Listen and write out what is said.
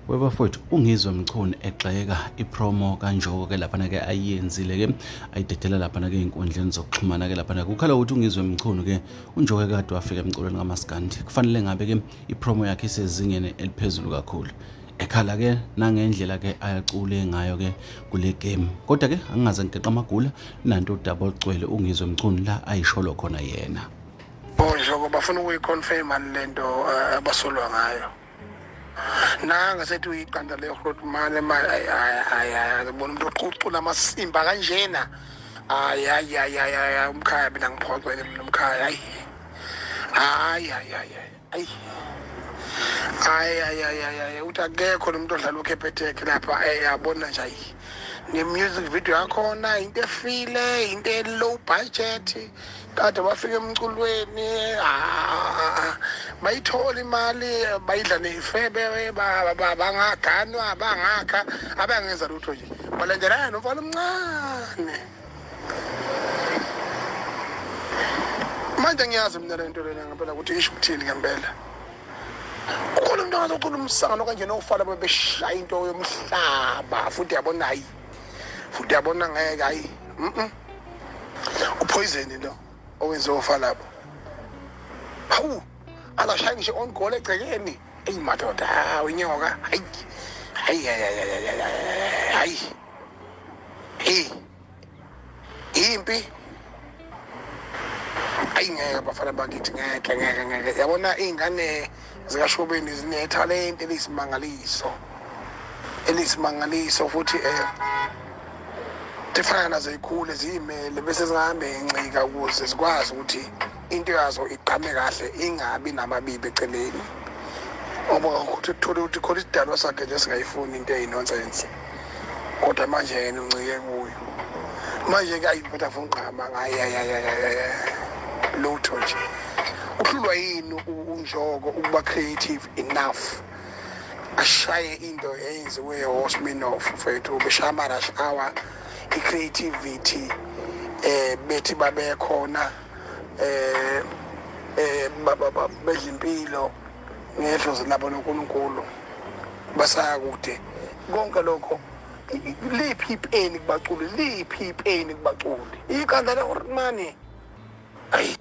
Webafowethu ungizwe Mchunu egxeka ipromo kanjoko ke lapha ke ayenzile ke ayidedela lapha ke inkundleni zokuxhumana ke lapha kukhala ukuthi ungizwe Mchunu ke unjoke kade wafika emculweni kaMaskandi kufanele ngabe ke ipromo yakhe isezingeni eliphezulu kakhulu ekhala ke nangendlela ke ayacule ngayo ke kule game kodwa ke angingaze ngigeqa amagula nanto double cwele ungizwe Mchunu la ayisholo khona yena njengoba bafuna ukuyiconfirm lento abasolwa ngayo nanga sethu iqanda le Grootman ay bona umuntu oqucula amasimba kanjena ay umkhaya mina ngiphoqele mina umkhaya ay uthi akekho lo muntu odlala uKepetek lapha yabona nje ne music video yakhona into efile into low budget kade bafika emculweni bayithola imali bayidla nezifebe bangaganwa bangakha abangenza lutho nje balendelana nomfana omncane manje ngiyazi mina lento lena ngempela ukuthi isho ukuthini ngempela kukhona umuntu ongazocula umsangano kanje nofala bebeshaya into yomhlaba futhi yabona hayi futhi yabona ngeke hayi upoison lo owenze ofala lapho hawu alashaya ngisho on goal egcekeni eyimadoda hawu inyoka hayi impi ayingeke bafana bakithi ngeke yabona izingane zikaShobeni zinetalent elisimangaliso futhi tifana nazo ikhule zimele bese zihambe incika ukuze zikwazi ukuthi into yazo iqhame kahle ingabi namabibi eceleni ngoba ukuthi uthola ukuthi khona isidalwa sakhe nje singayifuni into eyinonsense kodwa manje yena uncike kuyo manje ke ayiphetha fonqama ngaye lutho nje uhlulwa yini unjoko ukuba creative enough ashaye into eyenziwe Osminoff mfethu beshamara shawa i-creativity bethi babe khona bezimpilo ngehlozo labo noNkulunkulu basaya kude konke lokho liphi ipeni kubaculi iqanda le Grootman ayi